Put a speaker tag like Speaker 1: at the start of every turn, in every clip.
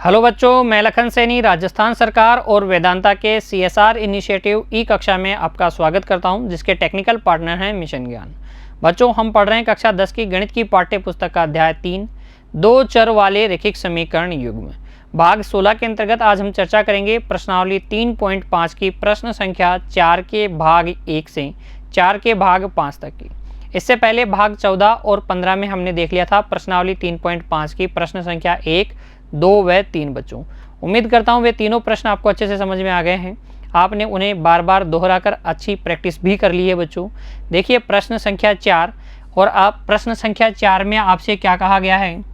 Speaker 1: Hello बच्चों, मैं लखन सैनी राजस्थान सरकार और वेदांता के CSR इनिशिएटिव ई कक्षा में आपका स्वागत करता हूं, जिसके टेक्निकल पार्टनर हैं मिशन ज्ञान। बच्चों, हम पढ़ रहे हैं कक्षा 10 की गणित की पाठ्य पुस्तक का अध्याय 3 दो चर वाले रैखिक समीकरण युग्म भाग 16 के अंतर्गत आज हम चर्चा करेंगे प्रश्नावली 3.5 की प्रश्न संख्या 4 के भाग 1 से 4 के भाग 5 तक की। इससे पहले भाग 14 और 15 में हमने देख लिया था प्रश्नावली 3.5 की प्रश्न संख्या 1, 2 व 3। बच्चों, उम्मीद करता हूँ वे तीनों प्रश्न आपको अच्छे से समझ में आ गए हैं। आपने उन्हें बार बार दोहराकर अच्छी प्रैक्टिस भी कर ली है। बच्चों, देखिए प्रश्न संख्या 4 और आप प्रश्न संख्या 4 में आपसे क्या कहा गया है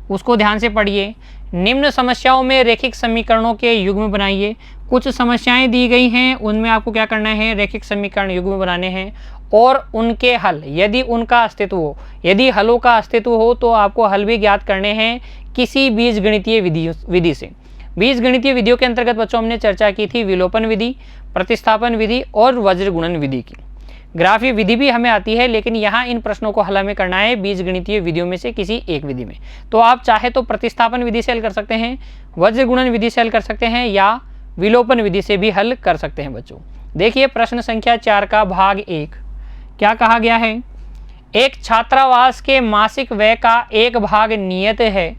Speaker 1: उसको ध्यान से पढ़िए। निम्न समस्याओं में रैखिक समीकरणों के युग्म बनाइए। कुछ समस्याएं दी गई हैं, उनमें आपको क्या करना है, रैखिक समीकरण युग्म बनाने हैं और उनके हल, यदि उनका अस्तित्व हो, यदि हलों का अस्तित्व हो तो आपको हल भी ज्ञात करने हैं किसी बीजगणितीय विधि से। बीजगणितीय विधियों के अंतर्गत बच्चों हमने चर्चा की थी विलोपन विधि, प्रतिस्थापन विधि और वज्र गुणन विधि की। ग्राफीय विधि भी हमें आती है, लेकिन यहाँ इन प्रश्नों को हल हमें करना है बीजगणितीय विधियों में से किसी एक विधि में। तो आप चाहे तो प्रतिस्थापन विधि से हल कर सकते हैं, वज्र गुणन विधि से हल कर सकते हैं या विलोपन विधि से भी हल कर सकते हैं। बच्चों, देखिए प्रश्न संख्या 4 का भाग 1 क्या कहा गया है। एक छात्रावास के मासिक व्यय का एक भाग नियत है।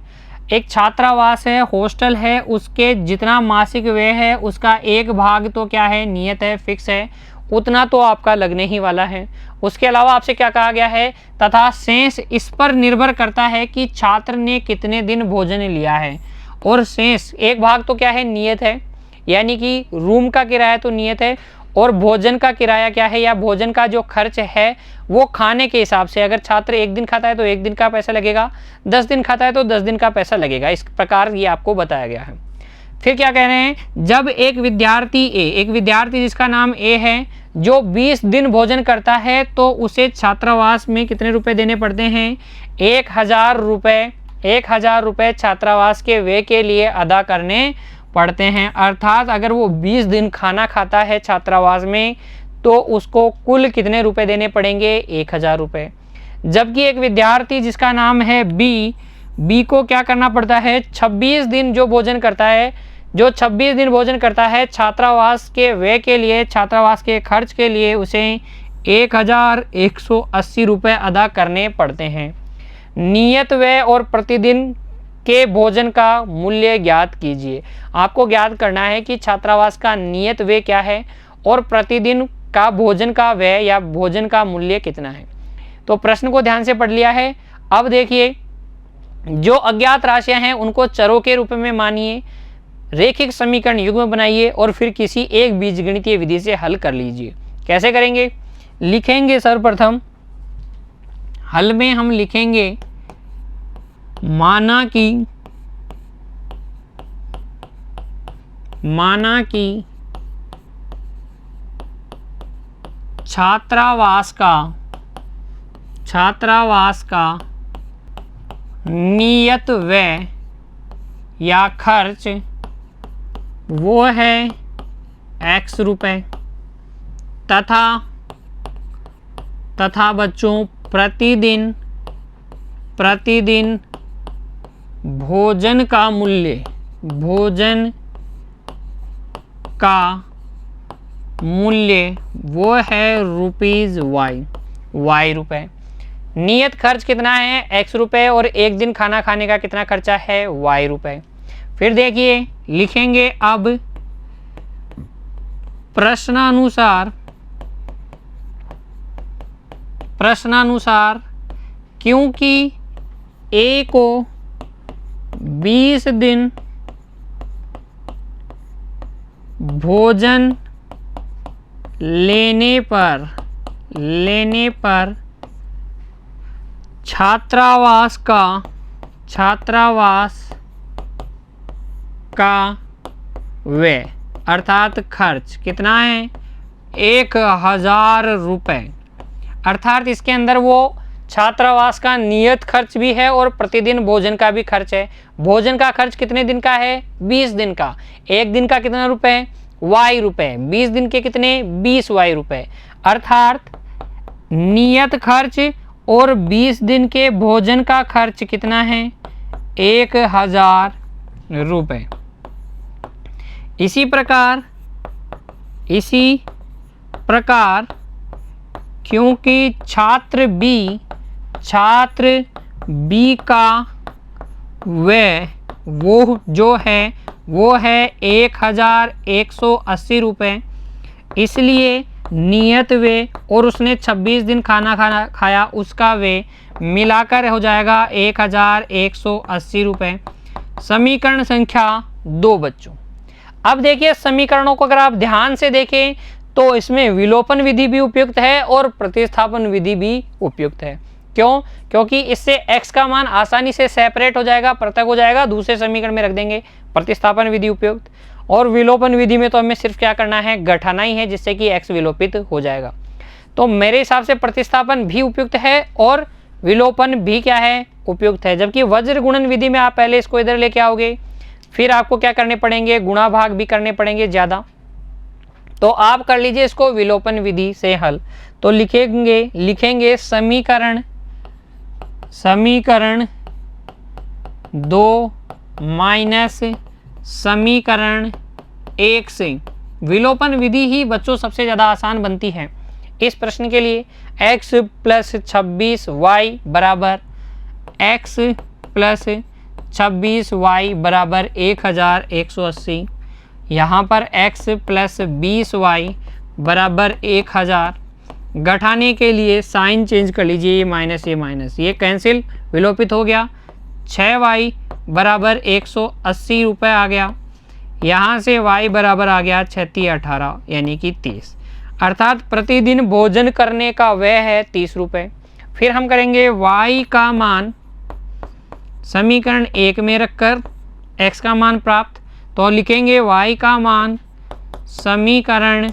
Speaker 1: एक छात्रावास है, हॉस्टल है, उसके जितना मासिक व्यय है उसका एक भाग तो क्या है, नियत है, फिक्स है, उतना तो आपका लगने ही वाला है। उसके अलावा आपसे क्या कहा गया है, तथा शेष इस पर निर्भर करता है कि छात्र ने कितने दिन भोजन लिया है। और शेष एक भाग तो क्या है, नियत है, यानी कि रूम का किराया तो नियत है और भोजन का किराया क्या है, या भोजन का जो खर्च है वो खाने के हिसाब से, अगर छात्र एक दिन खाता है तो एक दिन का पैसा लगेगा, 10 दिन खाता है तो 10 दिन का पैसा लगेगा। इस प्रकार ये आपको बताया गया है। फिर क्या कह रहे हैं, जब एक विद्यार्थी जिसका नाम ए है जो 20 दिन भोजन करता है तो उसे छात्रावास में कितने रुपए देने पड़ते हैं, 1000 रुपये। 1000 रुपये छात्रावास के व्यय के लिए अदा करने पड़ते हैं। अर्थात अगर वो 20 दिन खाना खाता है छात्रावास में तो उसको कुल कितने रुपए देने पड़ेंगे, 1000 रुपये। जबकि एक विद्यार्थी जिसका नाम है बी को क्या करना पड़ता है, 26 दिन जो 26 दिन भोजन करता है छात्रावास के व्यय के लिए, छात्रावास के खर्च के लिए उसे 1180 रुपये अदा करने पड़ते हैं। नियत व्यय और प्रतिदिन के भोजन का मूल्य ज्ञात कीजिए। आपको ज्ञात करना है कि छात्रावास का नियत व्यय क्या है और प्रतिदिन का भोजन का व्यय या भोजन का मूल्य कितना है। तो प्रश्न को ध्यान से पढ़ लिया है। अब देखिए, जो अज्ञात राशियां हैं उनको चरों के रूप में मानिए, रैखिक समीकरण युग्म बनाइए और फिर किसी एक बीजगणितीय विधि से हल कर लीजिए। कैसे करेंगे, लिखेंगे सर्वप्रथम हल में हम लिखेंगे माना कि छात्रावास का नियत व्यय या खर्च वो है x रुपये तथा बच्चों प्रतिदिन भोजन का मूल्य वो है y रुपये। नियत खर्च कितना है, x रुपये, और एक दिन खाना खाने का कितना खर्चा है, y रुपये। फिर देखिए लिखेंगे अब प्रश्नानुसार क्योंकि ए को 20 दिन भोजन लेने पर छात्रावास का व्यय अर्थात खर्च कितना है, 1000 रुपये। अर्थात इसके अंदर वो छात्रावास का नियत खर्च भी है और प्रतिदिन भोजन का भी खर्च है। भोजन का खर्च कितने दिन का है, 20 दिन का। एक दिन का कितना रुपए, y रुपये। 20 दिन के कितने, 20 y रुपये। अर्थात नियत खर्च और 20 दिन के भोजन का खर्च कितना है, 1000 रुपए। इसी प्रकार क्योंकि छात्र बी का व्यय वो है 1180 रुपये, इसलिए नियत व्यय और उसने 26 दिन खाना खाया, उसका व्यय मिलाकर हो जाएगा 1180 रुपये। समीकरण संख्या 2 बच्चों। अब देखिए समीकरणों को अगर आप ध्यान से देखें तो इसमें विलोपन विधि भी उपयुक्त है और प्रतिस्थापन विधि भी उपयुक्त है। क्यों? क्योंकि इससे x का मान आसानी से सेपरेट हो जाएगा, पृथक हो जाएगा, दूसरे समीकरण में रख देंगे। प्रतिस्थापन विधि उपयुक्त, और विलोपन विधि में तो हमें सिर्फ क्या करना है, घटाना ही है, जिससे कि x विलोपित हो जाएगा। तो मेरे हिसाब से प्रतिस्थापन भी उपयुक्त है और विलोपन भी क्या है, उपयुक्त है। जबकि वज्र गुणन विधि में आप पहले इसको इधर लेके आओगे, फिर आपको क्या करने पड़ेंगे, गुणा भाग भी करने पड़ेंगे ज़्यादा। तो आप कर लीजिए इसको विलोपन विधि से हल। तो लिखेंगे समीकरण 2 माइनस समीकरण 1 से। विलोपन विधि ही बच्चों सबसे ज़्यादा आसान बनती है इस प्रश्न के लिए। x प्लस 26y बराबर x प्लस 26y बराबर 1180। यहाँ पर x प्लस 20y बराबर 1000। घटाने के लिए साइन चेंज कर लीजिए, ये माइनस ये कैंसिल, विलोपित हो गया। 6y बराबर 180 रुपये आ गया। यहाँ से y बराबर आ गया 36 18 यानी कि 30, अर्थात प्रतिदिन भोजन करने का व्यय है 30 रुपये। फिर हम करेंगे y का मान समीकरण 1 में रखकर x का मान प्राप्त। तो लिखेंगे y का मान समीकरण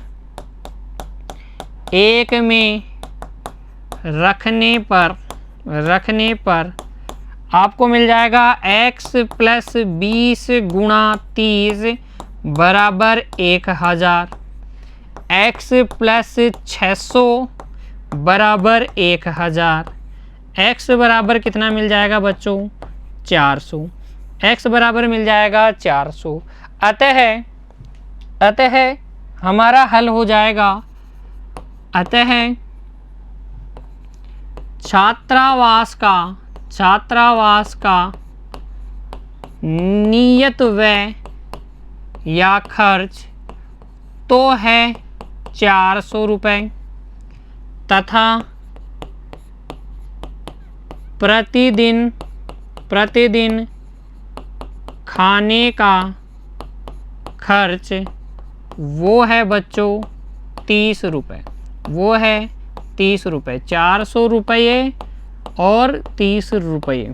Speaker 1: 1 में रखने पर आपको मिल जाएगा x प्लस 20 गुणा 30 बराबर 1000, x प्लस 600 बराबर 1000, x बराबर कितना मिल जाएगा बच्चों, 400। x बराबर मिल जाएगा 400। अतः हमारा हल हो जाएगा, अतः छात्रावास का नियत व्यय या खर्च तो है 400 रुपये तथा प्रतिदिन खाने का खर्च वो है बच्चों 30 रुपये, वो है 30 रुपये। 400 रुपये और 30 रुपये,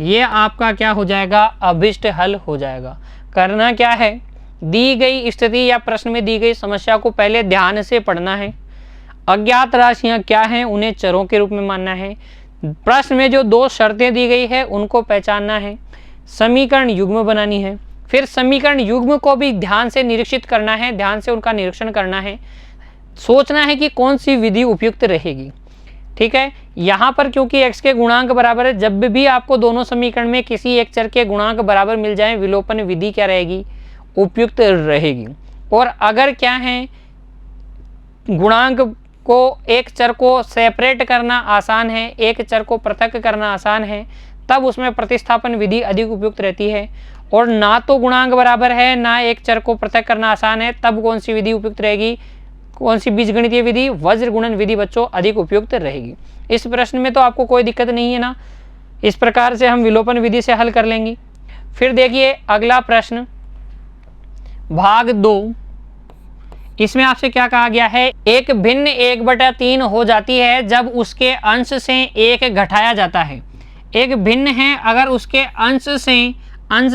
Speaker 1: ये आपका क्या हो जाएगा, अभिष्ट हल हो जाएगा। करना क्या है, दी गई स्थिति या प्रश्न में दी गई समस्या को पहले ध्यान से पढ़ना है। अज्ञात राशियां क्या हैं, उन्हें चरों के रूप में मानना है। प्रश्न में जो 2 शर्तें दी गई है उनको पहचानना है। समीकरण युग्म बनानी है। फिर समीकरण युग्म को भी ध्यान से निरीक्षित करना है, ध्यान से उनका निरीक्षण करना है, सोचना है कि कौन सी विधि उपयुक्त रहेगी। ठीक है, यहाँ पर क्योंकि x के गुणांक बराबर है, जब भी आपको दोनों समीकरण में किसी एक चर के गुणांक बराबर मिल जाए, विलोपन विधि क्या रहेगी, उपयुक्त रहेगी। और अगर क्या है, गुणांक को, एक चर को सेपरेट करना आसान है, एक चर को पृथक करना आसान है, तब उसमें प्रतिस्थापन विधि अधिक उपयुक्त रहती है। और ना तो गुणांक बराबर है, ना एक चर को पृथक करना आसान है, तब कौन सी विधि उपयुक्त रहेगी, कौन सी बीजगणितीय विधि, वज्र गुणन विधि बच्चों अधिक उपयुक्त रहेगी। इस प्रश्न में तो आपको कोई दिक्कत नहीं है ना, इस प्रकार से हम विलोपन विधि से हल कर लेंगे। फिर देखिए अगला प्रश्न भाग 2, इसमें आपसे क्या कहा गया है, एक भिन्न 1/3 हो जाती है जब उसके अंश से 1 घटाया जाता है। एक भिन्न है, अगर उसके अंश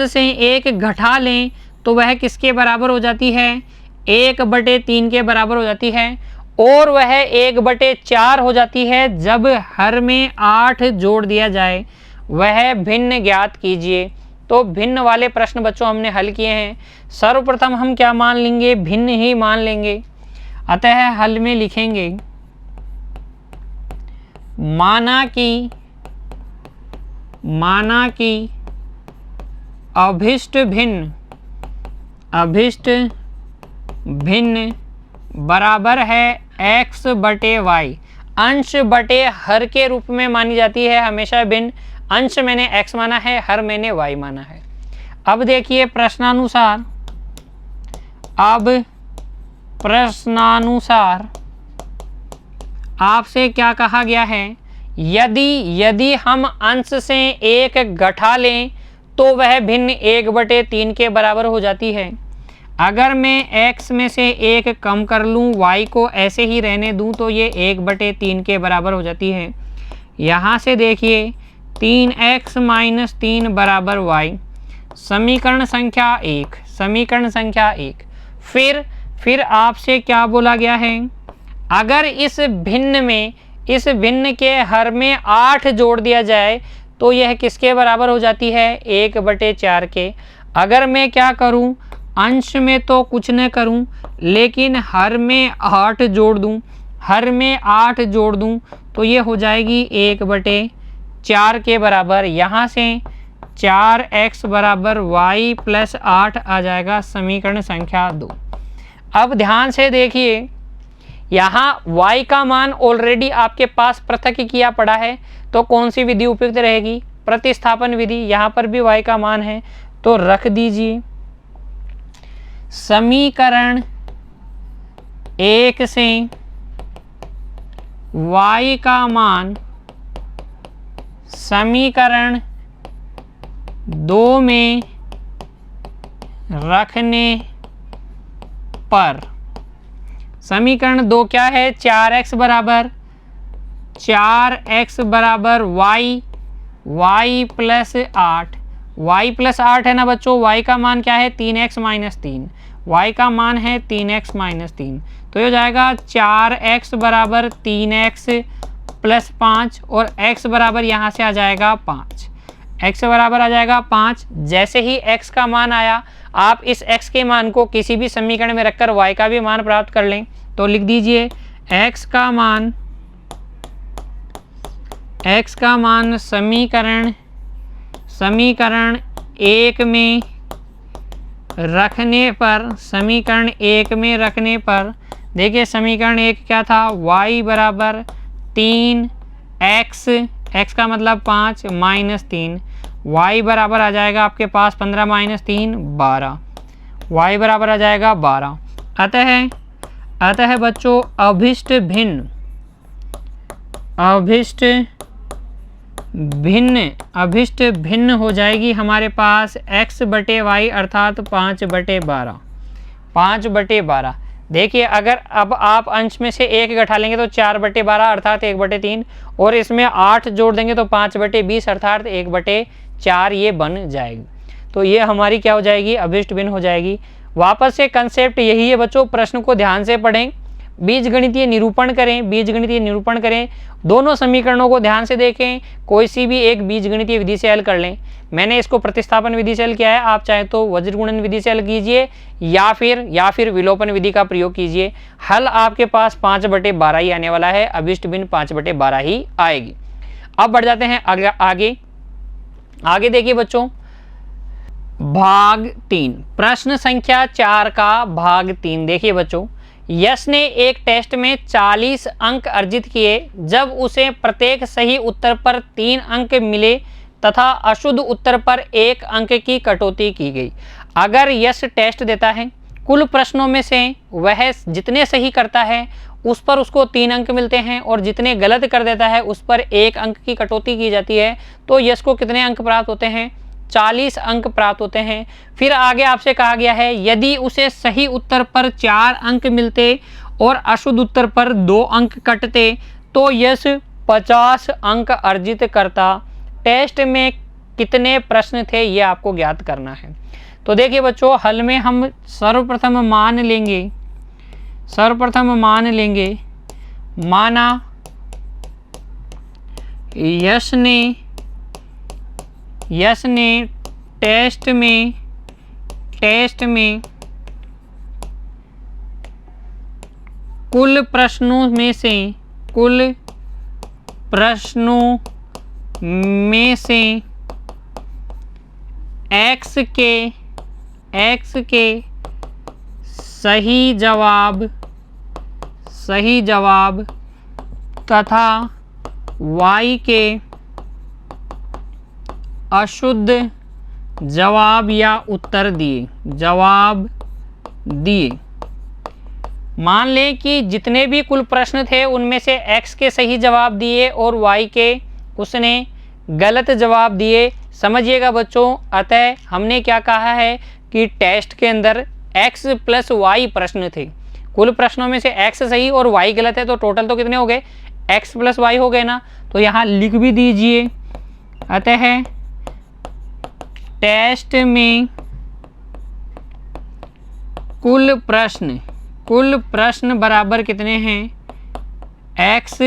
Speaker 1: से 1 घटा लें तो वह किसके बराबर हो जाती है, 1/3 के बराबर हो जाती है। और वह 1/4 हो जाती है जब हर में 8 जोड़ दिया जाए। वह भिन्न ज्ञात कीजिए। तो भिन्न वाले प्रश्न बच्चों हमने हल किए हैं। सर्वप्रथम हम क्या मान लेंगे, भिन्न ही मान लेंगे। अतः हल में लिखेंगे, माना कि अभिष्ट भिन्न बराबर है x बटे वाई। अंश बटे हर के रूप में मानी जाती है हमेशा भिन्न। अंश मैंने x माना है, हर मैंने y माना है। अब देखिए प्रश्नानुसार आपसे क्या कहा गया है, यदि हम अंश से एक घटा लें तो वह भिन्न 1/3 के बराबर हो जाती है। अगर मैं x में से एक कम कर लूँ, y को ऐसे ही रहने दूँ, तो ये 1/3 के बराबर हो जाती है। यहाँ से देखिए 3x - 3 बराबर y, समीकरण संख्या 1। फिर आपसे क्या बोला गया है, अगर इस भिन्न के हर में 8 जोड़ दिया जाए तो यह किसके बराबर हो जाती है, 1/4 के। अगर मैं क्या करूं, अंश में तो कुछ न करूं, लेकिन हर में 8 जोड़ दूं, तो ये हो जाएगी 1/4 के बराबर। यहाँ से 4x बराबर y + 8 आ जाएगा, समीकरण संख्या 2। अब ध्यान से देखिए, यहाँ y का मान ऑलरेडी आपके पास पृथक किया पड़ा है, तो कौन सी विधि उपयुक्त रहेगी, प्रतिस्थापन विधि। यहाँ पर भी y का मान है तो रख दीजिए। समीकरण 1 से y का मान समीकरण 2 में रखने पर, समीकरण 2 क्या है, 4x बराबर y + 8, y + 8 है ना बच्चों। y का मान क्या है, 3x - 3, y का मान है 3x - 3, तो ये हो जाएगा 4x बराबर 3x + 5 और x बराबर यहाँ से आ जाएगा 5। x बराबर आ जाएगा 5। जैसे ही x का मान आया, आप इस x के मान को किसी भी समीकरण में रखकर y का भी मान प्राप्त कर लें। तो लिख दीजिए x का मान समीकरण 1 में रखने पर, देखिए समीकरण 1 क्या था, y बराबर 3x, x का मतलब 5 - 3, y बराबर आ जाएगा आपके पास 15 - 3 12, y बराबर आ जाएगा 12। अतः बच्चों अभिष्ट भिन्न हो जाएगी हमारे पास x बटे वाई अर्थात 5/12। देखिए अगर अब आप अंश में से एक घटा लेंगे तो 4/12 अर्थात 1/3, और इसमें 8 जोड़ देंगे तो 5/20 अर्थात 1/4 ये बन जाएगी। तो ये हमारी क्या हो जाएगी, अभिष्ट भिन्न हो जाएगी। वापस से कंसेप्ट यही है बच्चों, प्रश्न को ध्यान से पढ़ें, बीजगणितीय निरूपण करें, दोनों समीकरणों को ध्यान से देखें, कोई सी भी एक बीजगणितीय विधि से हल कर लें। मैंने इसको प्रतिस्थापन विधि से हल किया है, आप चाहे तो वज्रगुणन विधि से हल कीजिए या फिर विलोपन विधि का प्रयोग कीजिए। हल आपके पास 5/12 ही आने वाला है, अभिष्ट भिन्न 5/12 ही आएगी। अब बढ़ जाते हैं आगे देखिए बच्चों, भाग 3, प्रश्न संख्या 4 का भाग 3। देखिए बच्चों, यश ने एक टेस्ट में 40 अंक अर्जित किए जब उसे प्रत्येक सही उत्तर पर 3 अंक मिले तथा अशुद्ध उत्तर पर 1 अंक की कटौती की गई। अगर यश टेस्ट देता है, कुल प्रश्नों में से वह जितने सही करता है उस पर उसको 3 अंक मिलते हैं और जितने गलत कर देता है उस पर 1 अंक की कटौती की जाती है, तो यश को कितने अंक प्राप्त होते हैं, 40 अंक प्राप्त होते हैं। फिर आगे आपसे कहा गया है, यदि उसे सही उत्तर पर 4 अंक मिलते और अशुद्ध उत्तर पर 2 अंक कटते तो यश 50 अंक अर्जित करता। टेस्ट में कितने प्रश्न थे ये आपको ज्ञात करना है। तो देखिए बच्चों, हल में हम सर्वप्रथम मान लेंगे माना यश ने टेस्ट में कुल प्रश्नों में से x के सही जवाब तथा y के अशुद्ध जवाब या उत्तर दिए। मान लें कि जितने भी कुल प्रश्न थे उनमें से x के सही जवाब दिए और y के उसने गलत जवाब दिए। समझिएगा बच्चों, अतः हमने क्या कहा है कि टेस्ट के अंदर x प्लस y प्रश्न थे। कुल प्रश्नों में से x सही और y गलत है, तो टोटल तो कितने हो गए, x प्लस y हो गए ना। तो यहाँ लिख भी दीजिए, अतः टेस्ट में कुल प्रश्न बराबर कितने हैं, x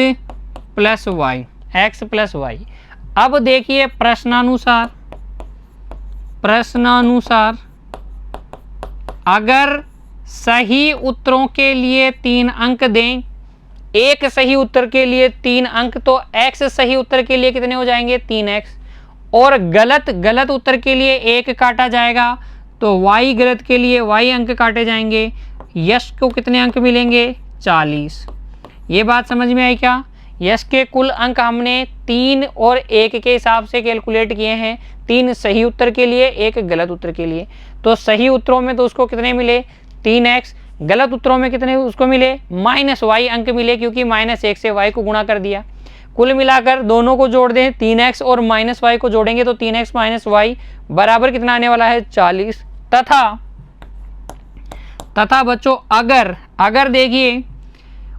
Speaker 1: प्लस y। अब देखिए प्रश्नानुसार अगर सही उत्तरों के लिए 3 अंक दें, एक सही उत्तर के लिए 3 अंक, तो x सही उत्तर के लिए कितने हो जाएंगे, 3x, और गलत उत्तर के लिए 1 काटा जाएगा, तो y गलत के लिए y अंक काटे जाएंगे। यश को कितने अंक मिलेंगे, 40। ये बात समझ में आई क्या। यश के कुल अंक हमने 3 और 1 के हिसाब से कैलकुलेट किए हैं, 3 सही उत्तर के लिए, 1 गलत उत्तर के लिए। तो सही उत्तरों में तो उसको कितने मिले, 3x, गलत उत्तरों में कितने उसको मिले, -y अंक मिले, क्योंकि -1 से y को गुणा कर दिया। कुल मिलाकर दोनों को जोड़ दें, 3x और -y को जोड़ेंगे तो 3x - y बराबर कितना आने वाला है, 40। तथा बच्चों अगर देखिए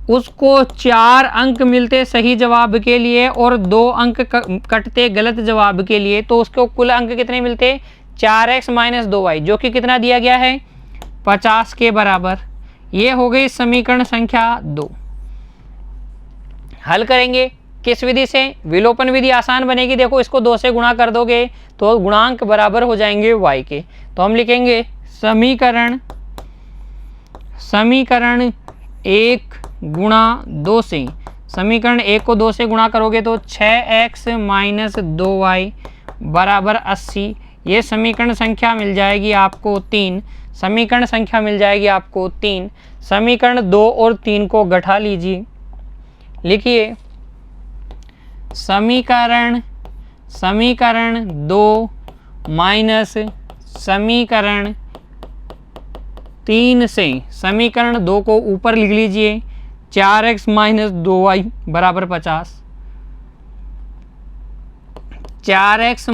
Speaker 1: उसको 4 अंक मिलते सही जवाब के लिए और 2 अंक कटते गलत जवाब के लिए, तो उसको कुल अंक कितने मिलते, 4x - 2y, जो कि कितना दिया गया है, 50 के बराबर। ये हो गई समीकरण संख्या 2। हल करेंगे किस विधि से, विलोपन विधि आसान बनेगी। देखो इसको 2 से गुणा कर दोगे तो गुणांक बराबर हो जाएंगे y के। तो हम लिखेंगे समीकरण 1 गुणा 2 से, समीकरण 1 को 2 से गुणा करोगे तो 6x - 2y बराबर 80। ये समीकरण संख्या मिल जाएगी आपको 3। समीकरण 2 और 3 को घटा लीजिए। लिखिए समीकरण 2 माइनस समीकरण 3 से, समीकरण 2 को ऊपर लिख लीजिए, 4x - 2y बराबर 50। 4x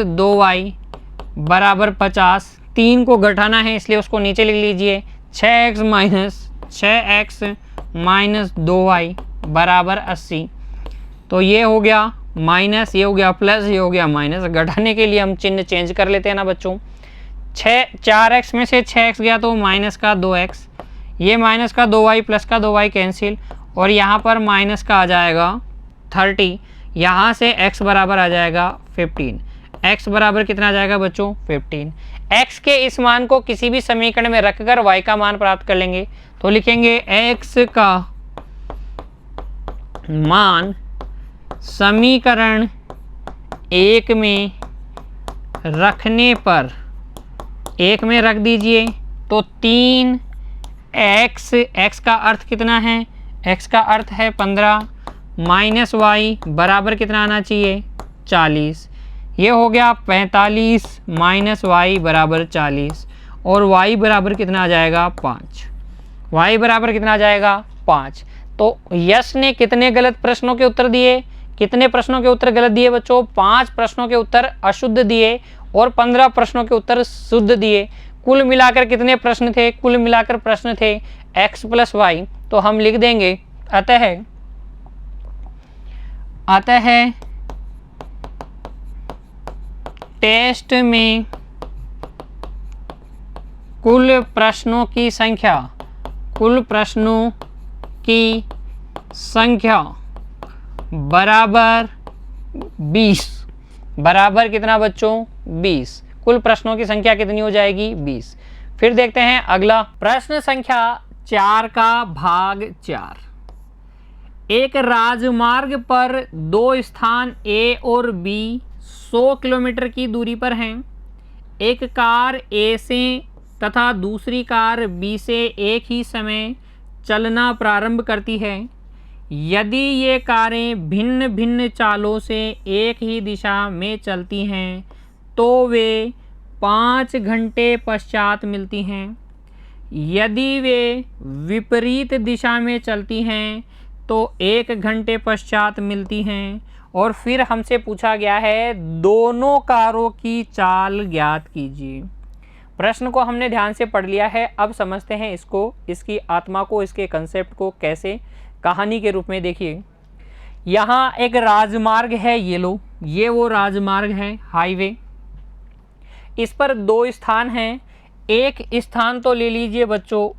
Speaker 1: - 2y बराबर 50। 3 को घटाना है इसलिए उसको नीचे लिख लीजिए, 6x - 2y बराबर 80। तो ये हो गया माइनस, ये हो गया प्लस, ये हो गया माइनस। घटाने के लिए हम चिन्ह चेंज कर लेते हैं ना बच्चों। 4x में से 6x गया तो माइनस का 2x, ये माइनस का 2y प्लस का 2y कैंसिल, और यहाँ पर माइनस का आ जाएगा 30। यहाँ से x बराबर आ जाएगा 15। x बराबर कितना आ जाएगा बच्चों, 15। x के इस मान को किसी भी समीकरण में रखकर y का मान प्राप्त कर लेंगे। तो लिखेंगे x का मान समीकरण 1 में रखने पर, 1 में रख दीजिए तो 3x, x का अर्थ कितना है, x का अर्थ है 15 माइनस y बराबर कितना आना चाहिए, 40। ये हो गया 45 माइनस y बराबर 40, और y बराबर कितना आ जाएगा, 5। y बराबर कितना आ जाएगा, 5। तो यश ने कितने गलत प्रश्नों के उत्तर दिए, कितने प्रश्नों के उत्तर गलत दिए बच्चों, 5 प्रश्नों के उत्तर अशुद्ध दिए और 15 प्रश्नों के उत्तर शुद्ध दिए। कुल मिलाकर कितने प्रश्न थे, कुल मिलाकर प्रश्न थे x प्लस वाई। तो हम लिख देंगे अतः टेस्ट में कुल प्रश्नों की संख्या बराबर 20। बराबर कितना बच्चों, 20। कुल प्रश्नों की संख्या कितनी हो जाएगी, 20। फिर देखते हैं अगला प्रश्न संख्या 4 का भाग 4। एक राजमार्ग पर 2 स्थान A और B 100 किलोमीटर की दूरी पर हैं। एक कार ए से तथा दूसरी कार बी से एक ही समय चलना प्रारंभ करती है। यदि ये कारें भिन्न भिन्न चालों से एक ही दिशा में चलती हैं तो वे 5 घंटे पश्चात मिलती हैं। यदि वे विपरीत दिशा में चलती हैं तो 1 घंटे पश्चात मिलती हैं। और फिर हमसे पूछा गया है दोनों कारों की चाल ज्ञात कीजिए। प्रश्न को हमने ध्यान से पढ़ लिया है, अब समझते हैं इसको, इसकी आत्मा को, इसके कंसेप्ट को कैसे कहानी के रूप में। देखिए यहाँ एक राजमार्ग है, ये लो, ये वो राजमार्ग है, हाईवे। इस पर 2 स्थान हैं। एक स्थान तो ले लीजिए बच्चों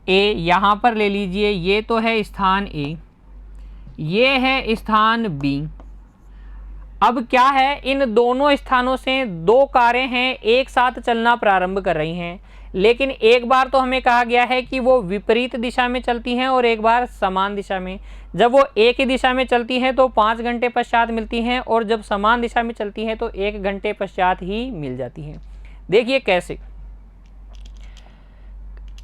Speaker 1: ए, यहाँ पर ले लीजिए, ये तो है स्थान ए, ये है स्थान बी। अब क्या है, इन दोनों स्थानों से 2 कारें हैं एक साथ चलना प्रारंभ कर रही हैं, लेकिन एक बार तो हमें कहा गया है कि वो विपरीत दिशा में चलती हैं और एक बार समान दिशा में। जब वो एक ही दिशा में चलती हैं तो 5 घंटे पश्चात मिलती हैं, और जब समान दिशा में चलती हैं तो 1 घंटे पश्चात ही मिल जाती हैं। देखिए कैसे,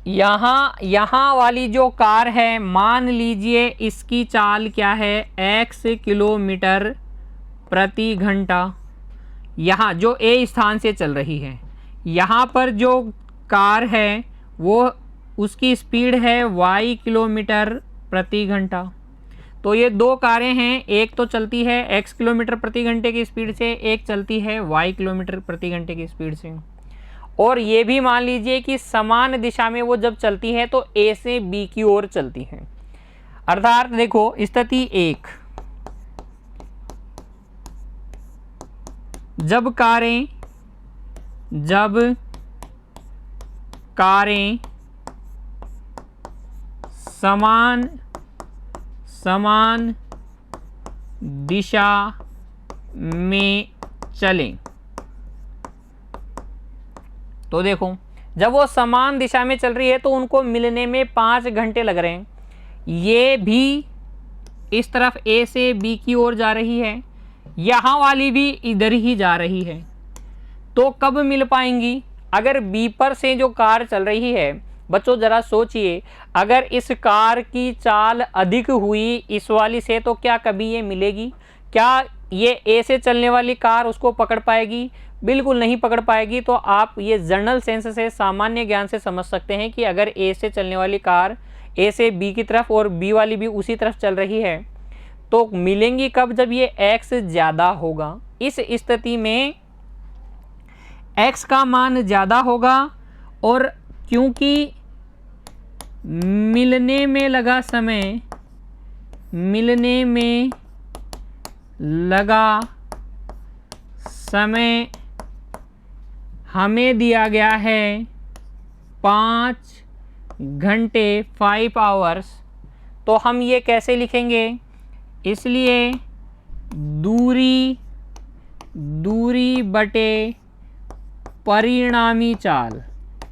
Speaker 1: यहाँ वाली जो कार है, मान लीजिए इसकी चाल क्या है, x किलोमीटर प्रति घंटा, यहाँ जो ए स्थान से चल रही है। यहाँ पर जो कार है वो उसकी स्पीड है y किलोमीटर प्रति घंटा। तो ये 2 कारें हैं, एक तो चलती है x किलोमीटर प्रति घंटे की स्पीड से, एक चलती है y किलोमीटर प्रति घंटे की स्पीड से। और ये भी मान लीजिए कि समान दिशा में वो जब चलती है तो A से B की ओर चलती हैं। अर्थात देखो स्थिति 1, जब कारें समान दिशा में चलें, तो देखो जब वो समान दिशा में चल रही है तो उनको मिलने में 5 घंटे लग रहे हैं। ये भी इस तरफ A से B की ओर जा रही है, यहाँ वाली भी इधर ही जा रही है, तो कब मिल पाएंगी? अगर B पर से जो कार चल रही है, बच्चों ज़रा सोचिए, अगर इस कार की चाल अधिक हुई इस वाली से तो क्या कभी ये मिलेगी? क्या ये A से चलने वाली कार उसको पकड़ पाएगी? बिल्कुल नहीं पकड़ पाएगी। तो आप ये जनरल सेंस से, सामान्य ज्ञान से समझ सकते हैं कि अगर A से चलने वाली कार A से B की तरफ और B वाली भी उसी तरफ चल रही है तो मिलेंगी कब? जब ये x ज़्यादा होगा। इस स्थिति में x का मान ज़्यादा होगा, और क्योंकि मिलने में लगा समय हमें दिया गया है 5 घंटे 5 आवर्स, तो हम ये कैसे लिखेंगे? इसलिए दूरी बटे परिणामी चाल,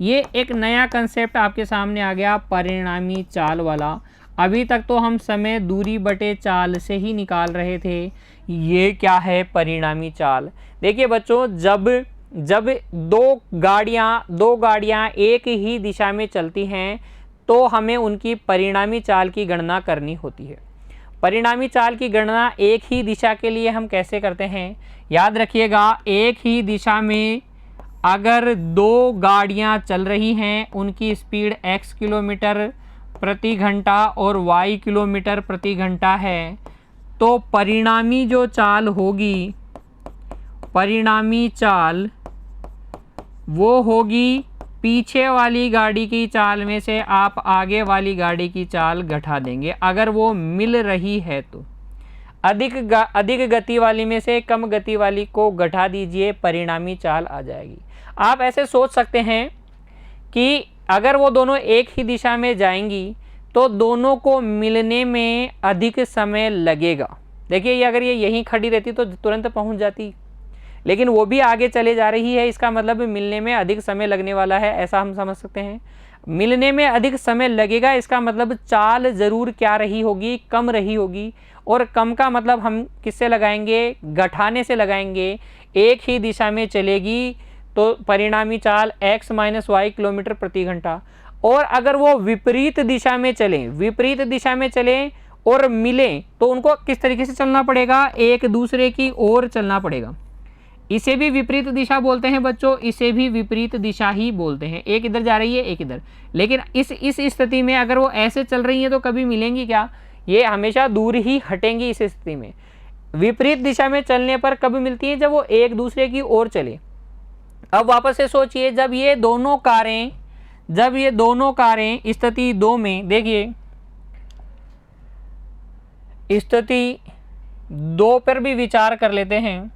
Speaker 1: ये एक नया कंसेप्ट आपके सामने आ गया, परिणामी चाल वाला। अभी तक तो हम समय दूरी बटे चाल से ही निकाल रहे थे, ये क्या है? परिणामी चाल। देखिए बच्चों, जब दो गाड़ियाँ एक ही दिशा में चलती हैं तो हमें उनकी परिणामी चाल की गणना करनी होती है। परिणामी चाल की गणना एक ही दिशा के लिए हम कैसे करते हैं? याद रखिएगा, एक ही दिशा में अगर 2 गाड़ियाँ चल रही हैं, उनकी स्पीड x किलोमीटर प्रति घंटा और y किलोमीटर प्रति घंटा है, तो परिणामी जो चाल होगी, परिणामी चाल वो होगी पीछे वाली गाड़ी की चाल में से आप आगे वाली गाड़ी की चाल घटा देंगे, अगर वो मिल रही है तो। अधिक गति वाली में से कम गति वाली को घटा दीजिए, परिणामी चाल आ जाएगी। आप ऐसे सोच सकते हैं कि अगर वो दोनों एक ही दिशा में जाएंगी तो दोनों को मिलने में अधिक समय लगेगा। देखिए, ये अगर ये यहीं खड़ी रहती तो तुरंत पहुंच जाती, लेकिन वो भी आगे चले जा रही है, इसका मतलब मिलने में अधिक समय लगने वाला है, ऐसा हम समझ सकते हैं। मिलने में अधिक समय लगेगा, इसका मतलब चाल ज़रूर क्या रही होगी? कम रही होगी। और कम का मतलब हम किससे लगाएंगे? घटाने से लगाएंगे। एक ही दिशा में चलेगी तो परिणामी चाल x माइनस वाई किलोमीटर प्रति घंटा। और अगर वो विपरीत दिशा में चलें, विपरीत दिशा में चलें और मिलें तो उनको किस तरीके से चलना पड़ेगा, एक दूसरे की ओर चलना पड़ेगा। इसे भी विपरीत दिशा बोलते हैं बच्चों, इसे भी विपरीत दिशा ही बोलते हैं। एक इधर जा रही है, एक इधर, लेकिन इस स्थिति में अगर वो ऐसे चल रही है तो कभी मिलेंगी क्या, ये हमेशा दूर ही हटेंगी। इस स्थिति में विपरीत दिशा में चलने पर कब मिलती है, जब वो एक दूसरे की ओर चले। अब वापस से सोचिए, जब ये दोनों कारें स्थिति 2 में, देखिए स्थिति 2 पर भी विचार कर लेते हैं,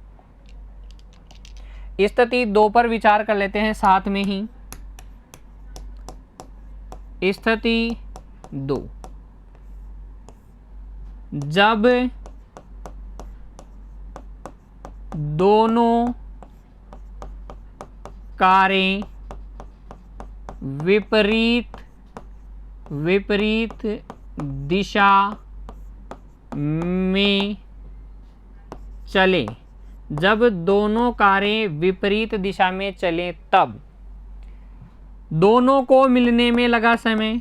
Speaker 1: स्थिति 2 पर विचार कर लेते हैं साथ में ही। स्थिति 2, जब दोनों कारें विपरीत दिशा में चले, जब दोनों कारें विपरीत दिशा में चलें तब दोनों को मिलने में लगा समय,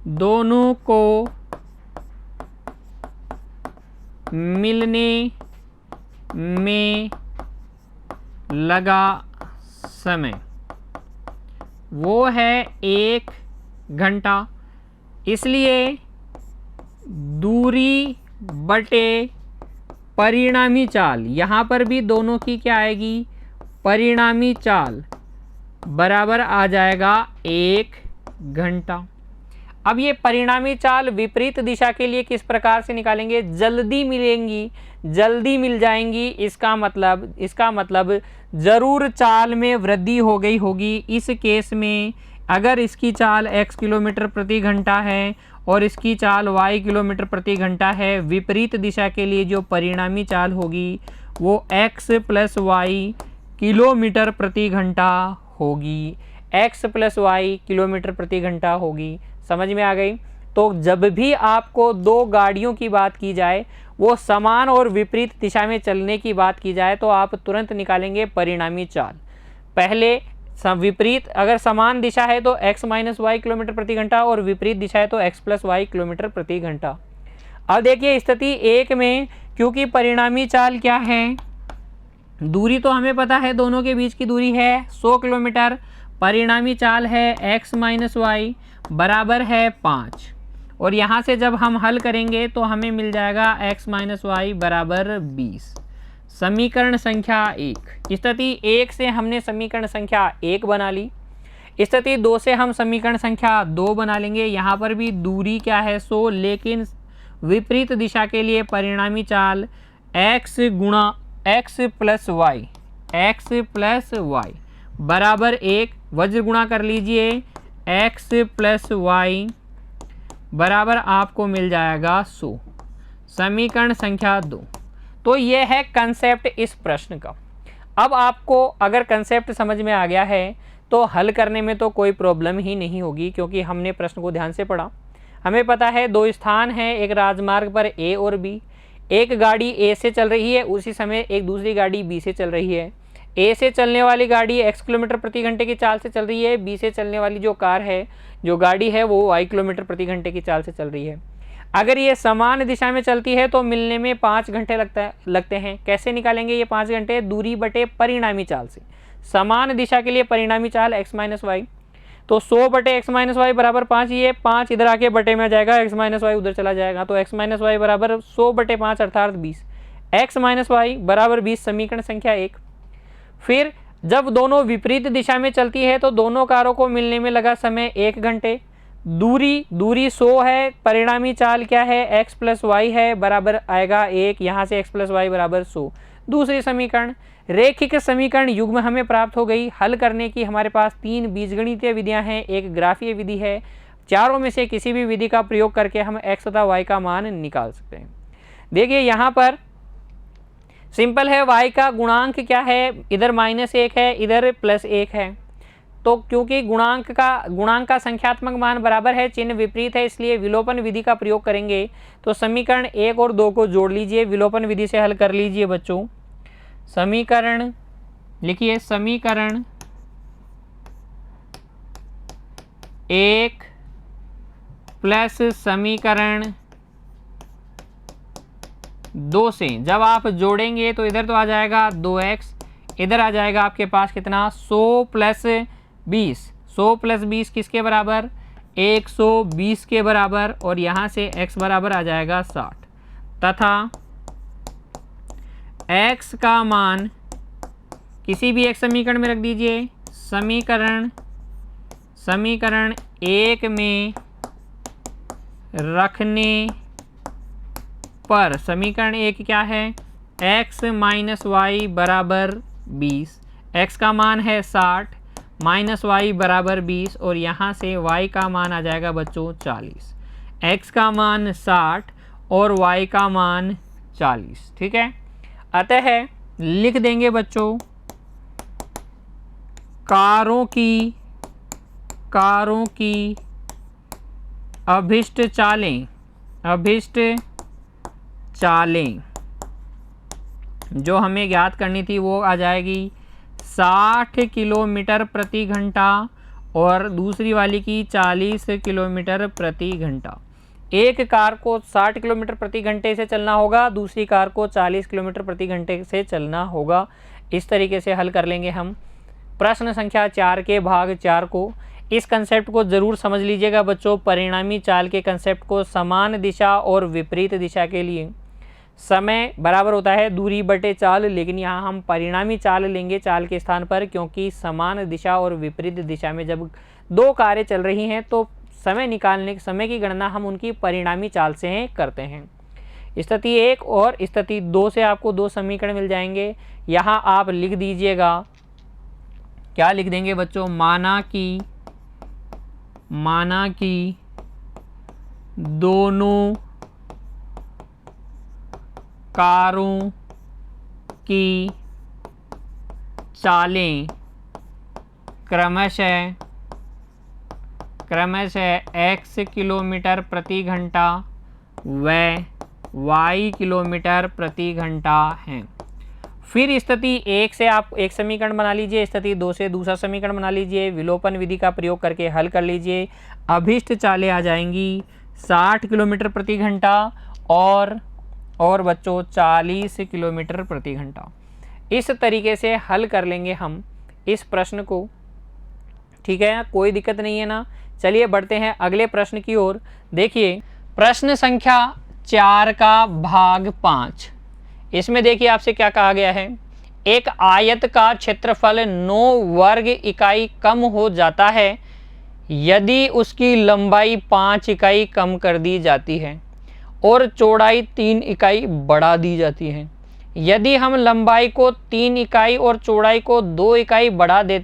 Speaker 1: दोनों को मिलने में लगा समय वो है 1 घंटा। इसलिए दूरी बटे परिणामी चाल, यहाँ पर भी दोनों की क्या आएगी, परिणामी चाल बराबर आ जाएगा 1 घंटा। अब ये परिणामी चाल विपरीत दिशा के लिए किस प्रकार से निकालेंगे, जल्दी मिलेंगी, जल्दी मिल जाएंगी। इसका मतलब जरूर चाल में वृद्धि हो गई होगी। इस केस में अगर इसकी चाल x किलोमीटर प्रति घंटा है और इसकी चाल y किलोमीटर प्रति घंटा है, विपरीत दिशा के लिए जो परिणामी चाल होगी वो x प्लस वाई किलोमीटर प्रति घंटा होगी, x प्लस वाई किलोमीटर प्रति घंटा होगी। समझ में आ गई। तो जब भी आपको दो गाड़ियों की बात की जाए, वो समान और विपरीत दिशा में चलने की बात की जाए, तो आप तुरंत निकालेंगे परिणामी चाल। पहले विपरीत, अगर समान दिशा है तो x माइनस वाई किलोमीटर प्रति घंटा और विपरीत दिशा है तो x प्लस वाई किलोमीटर प्रति घंटा। अब देखिए स्थिति 1 में, क्योंकि परिणामी चाल क्या है, दूरी तो हमें पता है, दोनों के बीच की दूरी है 100 किलोमीटर, परिणामी चाल है x माइनस वाई बराबर है 5। और यहाँ से जब हम हल करेंगे तो हमें मिल जाएगा x माइनस वाई बराबर 20। समीकरण संख्या 1। स्थिति 1 से हमने समीकरण संख्या 1 बना ली। स्थिति 2 से हम समीकरण संख्या 2 बना लेंगे। यहाँ पर भी दूरी क्या है 100, लेकिन विपरीत दिशा के लिए परिणामी चाल x गुणा x प्लस वाई बराबर 1। वज्र गुणा कर लीजिए, x प्लस वाई बराबर आपको मिल जाएगा 100। समीकरण संख्या 2। तो ये है कंसेप्ट इस प्रश्न का। अब आपको अगर कंसेप्ट समझ में आ गया है तो हल करने में तो कोई प्रॉब्लम ही नहीं होगी, क्योंकि हमने प्रश्न को ध्यान से पढ़ा। हमें पता है दो स्थान हैं एक राजमार्ग पर A और B। एक गाड़ी A से चल रही है, उसी समय एक दूसरी गाड़ी B से चल रही है। A से चलने वाली गाड़ी x किलोमीटर प्रति घंटे की चाल से चल रही है, B से चलने वाली जो कार है, जो गाड़ी है, वो y किलोमीटर प्रति घंटे की चाल से चल रही है। अगर ये समान दिशा में चलती है तो मिलने में 5 घंटे लगते हैं। कैसे निकालेंगे ये 5 घंटे? दूरी बटे परिणामी चाल से। समान दिशा के लिए परिणामी चाल x माइनस वाई, तो 100 बटे x माइनस वाई बराबर 5। ये 5 इधर आके बटे में आ जाएगा, x माइनस वाई उधर चला जाएगा, तो x माइनस वाई बराबर 100 बटे 5 अर्थात 20। x माइनस वाई बराबर 20 समीकरण संख्या 1। फिर जब दोनों विपरीत दिशा में चलती है तो दोनों कारों को मिलने में लगा समय 1 घंटे। दूरी 100 है, परिणामी चाल क्या है x प्लस वाई है, बराबर आएगा 1। यहाँ से x प्लस वाई बराबर 100। दूसरी समीकरण, रेखिक समीकरण युग्म हमें प्राप्त हो गई। हल करने की हमारे पास 3 बीजगणितीय विधियां हैं, एक ग्राफीय विधि है। चारों में से किसी भी विधि का प्रयोग करके हम x तथा y का मान निकाल सकते हैं। देखिए यहाँ पर सिंपल है, y का गुणांक क्या है, इधर -1 है, इधर +1 है। तो क्योंकि गुणांक का संख्यात्मक मान बराबर है, चिन्ह विपरीत है, इसलिए विलोपन विधि का प्रयोग करेंगे। तो समीकरण 1 और 2 को जोड़ लीजिए, विलोपन विधि से हल कर लीजिए बच्चों। समीकरण लिखिए समीकरण 1 प्लस समीकरण 2 से जब आप जोड़ेंगे तो इधर तो आ जाएगा 2x, इधर आ जाएगा आपके पास कितना 100 प्लस 20, 100 प्लस 20 किसके बराबर 120 के बराबर, और यहाँ से x बराबर आ जाएगा 60 तथा x का मान किसी भी एक समीकरण में रख दीजिए। समीकरण 1 में रखने पर समीकरण 1 क्या है x माइनस वाई बराबर 20, x का मान है 60 माइनस वाई बराबर 20, और यहाँ से y का मान आ जाएगा बच्चों 40। x का मान 60 और y का मान 40, ठीक है। अतः लिख देंगे बच्चों कारों की अभिष्ट चालें जो हमें ज्ञात करनी थी वो आ जाएगी 60 किलोमीटर प्रति घंटा और दूसरी वाली की 40 किलोमीटर प्रति घंटा। एक कार को 60 किलोमीटर प्रति घंटे से चलना होगा, दूसरी कार को 40 किलोमीटर प्रति घंटे से चलना होगा। इस तरीके से हल कर लेंगे हम प्रश्न संख्या 4 के भाग 4 को। इस कंसेप्ट को ज़रूर समझ लीजिएगा बच्चों। परिणामी चाल के कंसेप्ट को समान दिशा और विपरीत दिशा के लिए समय बराबर होता है दूरी बटे चाल, लेकिन यहाँ हम परिणामी चाल लेंगे चाल के स्थान पर, क्योंकि समान दिशा और विपरीत दिशा में जब दो कारें चल रही हैं तो समय की गणना हम उनकी परिणामी चाल से करते हैं। स्थिति 1 और स्थिति 2 से आपको 2 समीकरण मिल जाएंगे। यहाँ आप लिख दीजिएगा, क्या लिख देंगे बच्चों, माना कि दोनों कारों की चालें क्रमशः x किलोमीटर प्रति घंटा व y किलोमीटर प्रति घंटा हैं। फिर स्थिति 1 से आप एक समीकरण बना लीजिए, स्थिति 2 से दूसरा समीकरण बना लीजिए, विलोपन विधि का प्रयोग करके हल कर लीजिए। अभिष्ट चालें आ जाएंगी 60 किलोमीटर प्रति घंटा और बच्चों 40 किलोमीटर प्रति घंटा। इस तरीके से हल कर लेंगे हम इस प्रश्न को, ठीक है, कोई दिक्कत नहीं है ना। चलिए बढ़ते हैं अगले प्रश्न की ओर। देखिए प्रश्न संख्या 4 का भाग 5। इसमें देखिए आपसे क्या कहा गया है, एक आयत का क्षेत्रफल 9 वर्ग इकाई कम हो जाता है यदि उसकी लंबाई 5 इकाई कम कर दी जाती है और चौड़ाई 3 इकाई बढ़ा दी जाती है। यदि हम लंबाई को 3 इकाई और चौड़ाई को 2 इकाई बढ़ा दें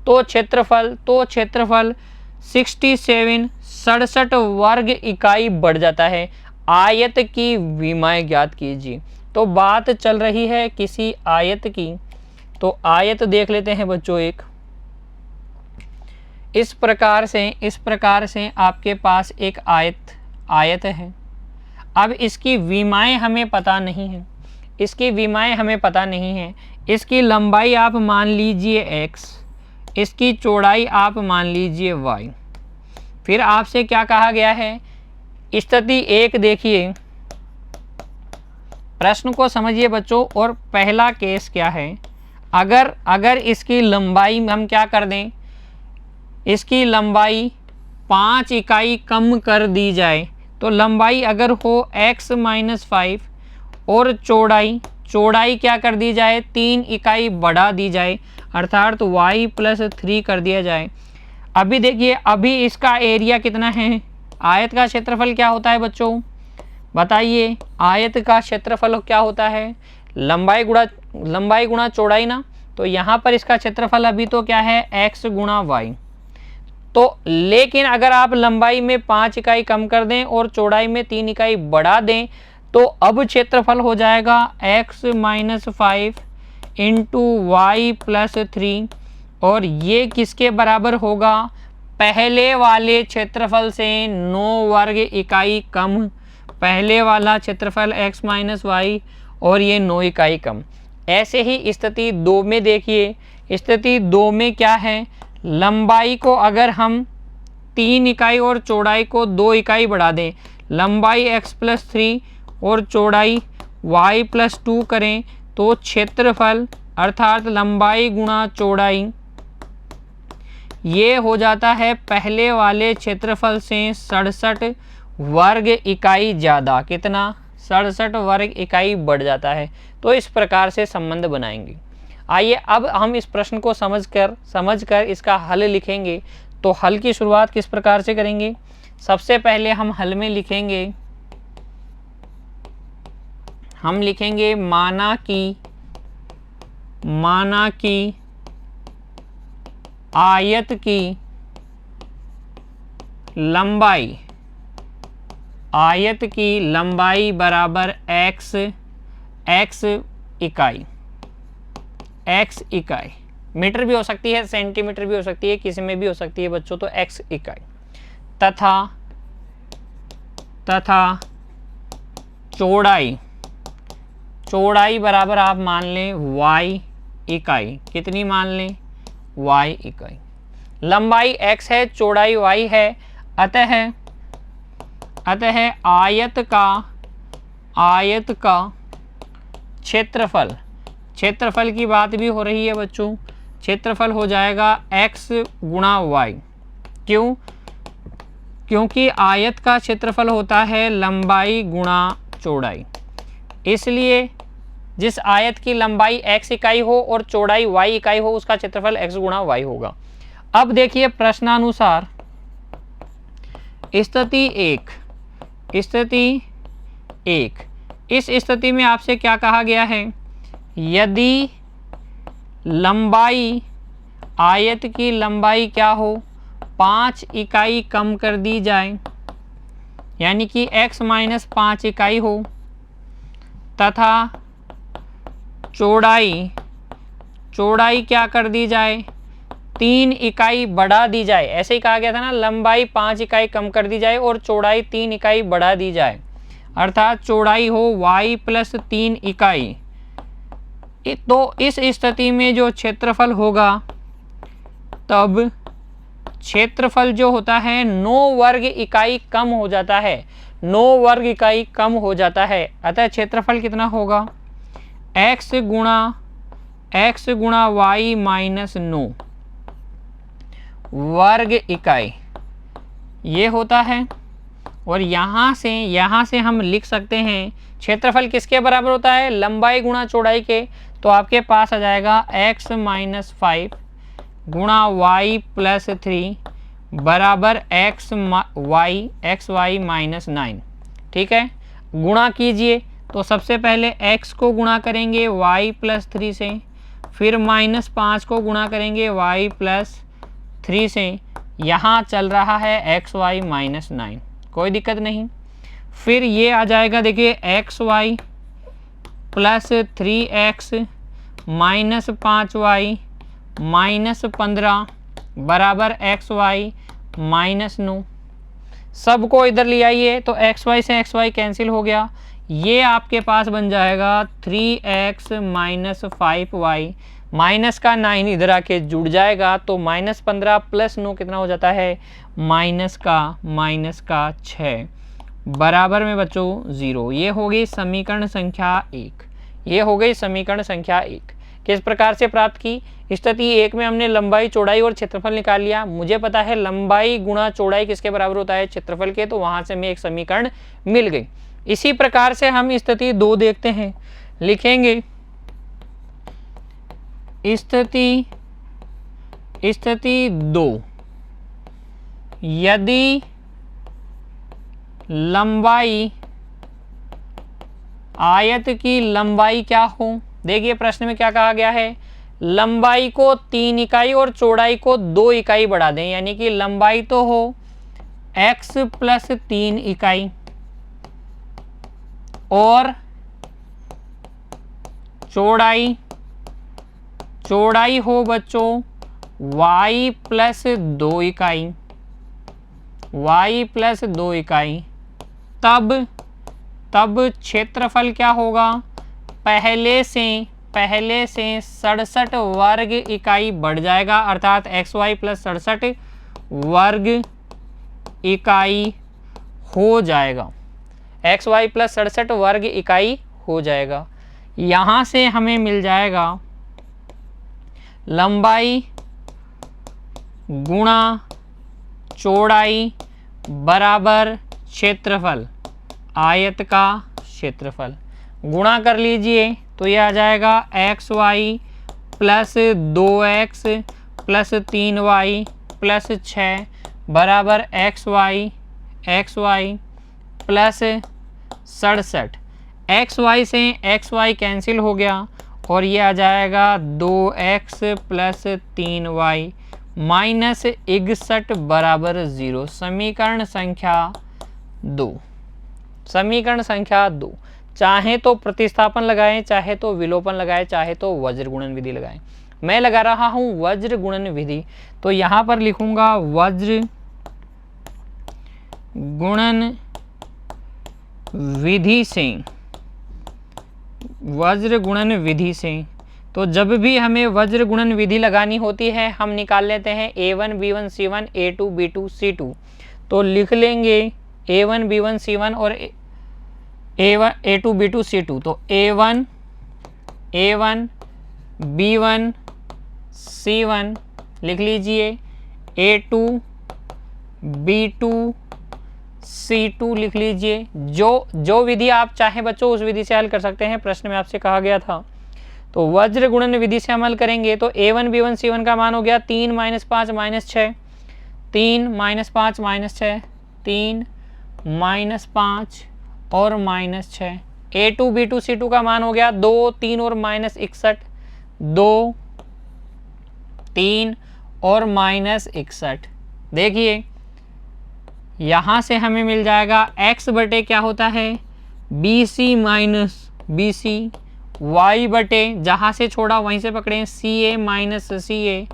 Speaker 1: तो क्षेत्रफल 67 वर्ग इकाई बढ़ जाता है। आयत की विमाएं ज्ञात कीजिए। तो बात चल रही है किसी आयत की, तो आयत देख लेते हैं बच्चों। एक इस प्रकार से आपके पास एक आयत है। अब इसकी विमाएं हमें पता नहीं है। इसकी लंबाई आप मान लीजिए x, इसकी चौड़ाई आप मान लीजिए y। फिर आपसे क्या कहा गया है, स्थिति 1 देखिए, प्रश्न को समझिए बच्चों। और पहला केस क्या है, अगर इसकी लंबाई हम क्या कर दें, इसकी लंबाई 5 इकाई कम कर दी जाए, तो लंबाई अगर हो x-5 और चौड़ाई क्या कर दी जाए, 3 इकाई बढ़ा दी जाए, अर्थात y+3 कर दिया जाए। अभी देखिए, अभी इसका एरिया कितना है, आयत का क्षेत्रफल क्या होता है बच्चों, बताइए। आयत का क्षेत्रफल क्या होता है, लंबाई गुणा चौड़ाई ना। तो यहाँ पर इसका क्षेत्रफल अभी तो क्या है, x गुणा y। तो लेकिन अगर आप लंबाई में 5 इकाई कम कर दें और चौड़ाई में 3 इकाई बढ़ा दें तो अब क्षेत्रफल हो जाएगा x-5 इंटू y+3, और ये किसके बराबर होगा, पहले वाले क्षेत्रफल से 9 वर्ग इकाई कम। पहले वाला क्षेत्रफल x-y और ये 9 इकाई कम। ऐसे ही स्थिति 2 में देखिए, स्थिति 2 में क्या है, लंबाई को अगर हम 3 इकाई और चौड़ाई को 2 इकाई बढ़ा दें, लंबाई x+3 और चौड़ाई y+2 करें तो क्षेत्रफल अर्थात लंबाई गुणा चौड़ाई ये हो जाता है पहले वाले क्षेत्रफल से 67 वर्ग इकाई ज़्यादा। कितना? 67 वर्ग इकाई बढ़ जाता है। तो इस प्रकार से संबंध बनाएंगे। आइए अब हम इस प्रश्न को समझकर इसका हल लिखेंगे। तो हल की शुरुआत किस प्रकार से करेंगे? सबसे पहले हम हल में लिखेंगे, माना कि आयत की लंबाई बराबर x इकाई, मीटर भी हो सकती है, सेंटीमीटर भी हो सकती है, किसी में भी हो सकती है बच्चों, तो x इकाई तथा चौड़ाई बराबर आप मान लें y इकाई। कितनी मान लें? y इकाई। लंबाई x है, चौड़ाई y है, अतः आयत का क्षेत्रफल की बात भी हो रही है बच्चों, क्षेत्रफल हो जाएगा x गुणा y। क्यों? क्योंकि आयत का क्षेत्रफल होता है लंबाई गुणा चौड़ाई, इसलिए जिस आयत की लंबाई x इकाई हो और चौड़ाई y इकाई हो उसका क्षेत्रफल x गुणा y होगा। अब देखिए प्रश्नानुसार स्थिति 1, इस स्थिति में आपसे क्या कहा गया है? यदि लंबाई, आयत की लंबाई क्या हो, 5 इकाई कम कर दी जाए, यानी कि x - 5 इकाई हो, तथा चौड़ाई क्या कर दी जाए, 3 इकाई बढ़ा दी जाए। ऐसे ही कहा गया था ना, लंबाई 5 इकाई कम कर दी जाए और चौड़ाई 3 इकाई बढ़ा दी जाए, अर्थात चौड़ाई हो y+3 इकाई। तो इस स्थिति में जो क्षेत्रफल होगा, तब क्षेत्रफल जो होता है 9 वर्ग इकाई कम हो जाता है, 9 वर्ग इकाई कम हो जाता है। अतः क्षेत्रफल कितना होगा? x गुणा y - 9 वर्ग इकाई ये होता है। और यहाँ से हम लिख सकते हैं क्षेत्रफल किसके बराबर होता है? लंबाई गुणा चौड़ाई के। तो आपके पास आ जाएगा x - 5 गुणा y+3 बराबर xy - 9। ठीक है, गुणा कीजिए। तो सबसे पहले x को गुणा करेंगे y+3 से, फिर -5 को गुणा करेंगे y+3 से। यहाँ चल रहा है xy - 9, कोई दिक्कत नहीं। फिर ये आ जाएगा, देखिए xy + 3x - 5y - 15 बराबर xy - 9। सबको इधर ले आइए तो xy से xy कैंसिल हो गया। ये आपके पास बन जाएगा 3x - 5y, माइनस का 9 इधर आके जुड़ जाएगा, तो -15 + 9 कितना हो जाता है? माइनस का 6 बराबर में बच्चों 0। ये हो गई समीकरण संख्या 1। किस प्रकार से प्राप्त की? स्थिति 1 में हमने लंबाई, चौड़ाई और क्षेत्रफल निकाल लिया। मुझे पता है लंबाई गुणा चौड़ाई किसके बराबर होता है? क्षेत्रफल के। तो वहां से हमें एक समीकरण मिल गई। इसी प्रकार से हम स्थिति 2 देखते हैं, लिखेंगे स्थिति 2, यदि लंबाई, आयत की लंबाई क्या हो। देखिए प्रश्न में क्या कहा गया है, लंबाई को 3 इकाई और चौड़ाई को 2 इकाई बढ़ा दें, यानी कि लंबाई तो हो x + 3 इकाई और चौड़ाई हो बच्चों y + 2 इकाई, तब क्षेत्रफल क्या होगा? पहले से पहले से 67 वर्ग इकाई बढ़ जाएगा, अर्थात xy प्लस 67 वर्ग इकाई हो जाएगा, xy प्लस 67 वर्ग इकाई हो जाएगा। यहाँ से हमें मिल जाएगा लंबाई गुणा चौड़ाई बराबर क्षेत्रफल, आयत का क्षेत्रफल। गुणा कर लीजिए तो यह आ जाएगा xy plus 2x plus 3y plus 6 बराबर xy प्लस 67। xy से xy कैंसिल हो गया और ये आ जाएगा 2x प्लस 3y माइनस 61 बराबर 0। समीकरण संख्या 2। समीकरण संख्या 2। चाहे तो प्रतिस्थापन लगाएं, चाहे तो विलोपन लगाएं, चाहे तो वज्र गुणन विधि लगाएं। मैं लगा रहा हूं वज्र गुणन विधि, तो यहां पर लिखूंगा वज्र गुणन विधि से, वज्र गुणन विधि से। तो जब भी हमें वज्र गुणन विधि लगानी होती है हम निकाल लेते हैं a1 b1 c1 a2 b2 c2। तो लिख लेंगे a1 b1 c1 और a2 b2 c2। तो a1 b1 c1 लिख लीजिए, a2 b2 c2 लिख लीजिए। जो विधि आप चाहें बच्चों उस विधि से हल कर सकते हैं, प्रश्न में आपसे कहा गया था। तो वज्र गुणन विधि से अमल करेंगे तो a1 b1 c1 का मान हो गया 3 - 5 - 6, 3 - 5 - 6, 3 - 5 और -6। a2 b2 c2 का मान हो गया 2 3 और -61, 2 3 और -61। देखिए यहाँ से हमें मिल जाएगा x बटे क्या होता है BC माइनस BC, y बटे जहाँ से छोड़ा वहीं से पकड़ें CA माइनस CA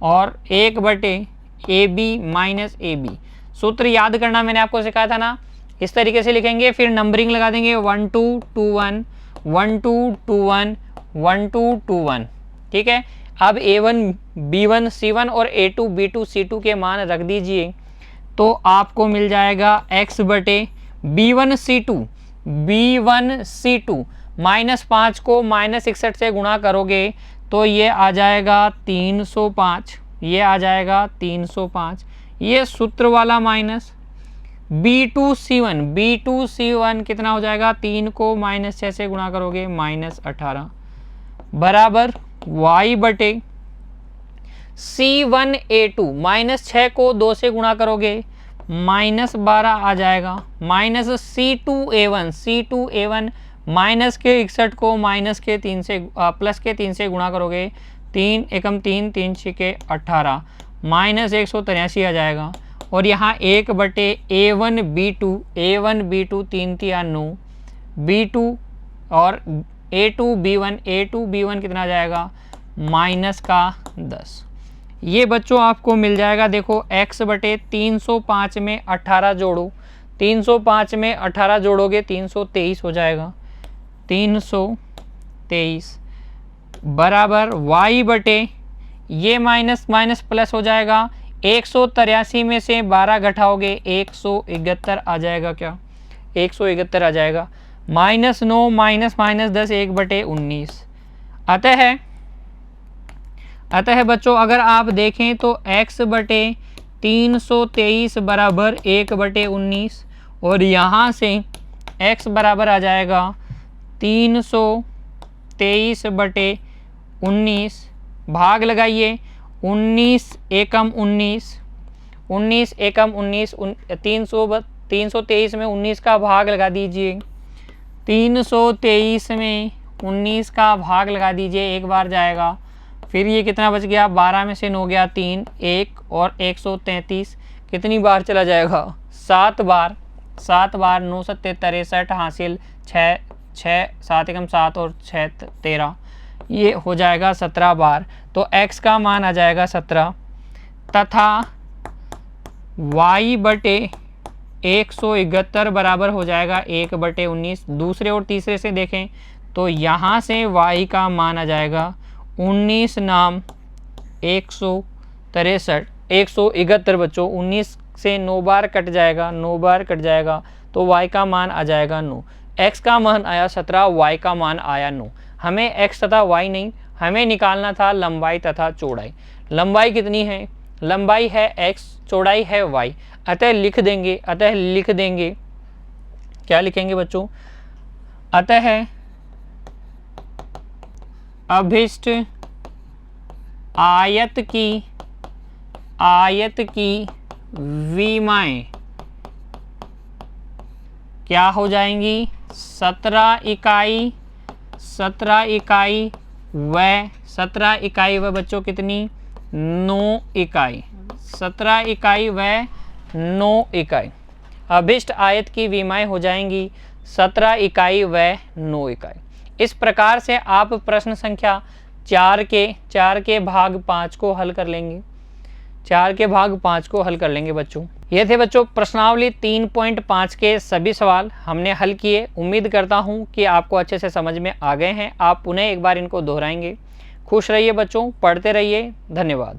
Speaker 1: और 1 बटे AB माइनस AB। सूत्र याद करना मैंने आपको सिखाया था ना, इस तरीके से लिखेंगे, फिर नंबरिंग लगा देंगे 1 2 2 1 1 2 2 1 1 2 2 1। ठीक है, अब a1 b1 c1 और a2 b2 c2 के मान रख दीजिए तो आपको मिल जाएगा x बटे b1 c2 -5 को -61 से गुणा करोगे तो ये आ जाएगा 305, ये आ जाएगा 305। ये सूत्र वाला माइनस b2 c1 कितना हो जाएगा, 3 को -6 से गुणा करोगे -18 बराबर y बटे C1 A2 -6 को 2 से गुणा करोगे -12 आ जाएगा, माइनस C2 A1 माइनस के 61 को माइनस के 3 से प्लस के 3 से गुणा करोगे, 3 एकम 3 3 छिके 18 -183 आ जाएगा। और यहाँ 1 बटे A1 B2 3 3 9 B2 और A2 B1 कितना आ जाएगा -10। ये बच्चों आपको मिल जाएगा। देखो x बटे 305 में 18 जोड़ो, 305 में 18 जोड़ोगे 323 हो जाएगा, 323 बराबर y बटे ये माइनस माइनस प्लस हो जाएगा, 183 में से 12 घटाओगे 171 आ जाएगा, क्या 171 आ जाएगा, -9 -10 1 बटे 19। अतः बच्चों अगर आप देखें तो x बटे 323 बराबर 1 बटे 19 और यहाँ से x बराबर आ जाएगा 323 बटे 19, भाग लगाइए 19 एकम 19 323 में 19 का भाग लगा दीजिए, 323 में 19 का भाग लगा दीजिए, एक बार जाएगा, फिर ये कितना बच गया 12 में से 9 गया 3 1 और 133 कितनी बार चला जाएगा 7 बार, 9 7 63 हासिल 6 7 एकम 7 और 6 13, ये हो जाएगा 17 बार। तो x का मान आ जाएगा 17 तथा y बटे 171 बराबर हो जाएगा 1 बटे 19। दूसरे और तीसरे से देखें तो यहाँ से y का मान आ जाएगा 19 नाम 163 171 बच्चों। 19 से 9 बार कट जाएगा, 9 बार कट जाएगा तो y का मान आ जाएगा 9। x का मान आया 17, y का मान आया 9। हमें x तथा y नहीं, हमें निकालना था लंबाई तथा चौड़ाई। लंबाई कितनी है? लंबाई है x, चौड़ाई है y। अतः लिख देंगे क्या लिखेंगे बच्चों? अतः अभिष्ट आयत की विमाएं क्या हो जाएंगी? 17 इकाई व बच्चों कितनी? 9 इकाई। 17 इकाई व 9 इकाई। अभिष्ट आयत की विमाएं हो जाएंगी 17 इकाई व 9 इकाई। इस प्रकार से आप प्रश्न संख्या 4 के भाग 5 को हल कर लेंगे। 4 के भाग 5 को हल कर लेंगे बच्चों। ये थे बच्चों प्रश्नावली 3.5 के सभी सवाल हमने हल किए। उम्मीद करता हूँ कि आपको अच्छे से समझ में आ गए हैं। आप पुनः एक बार इनको दोहराएंगे। खुश रहिए बच्चों, पढ़ते रहिए। धन्यवाद।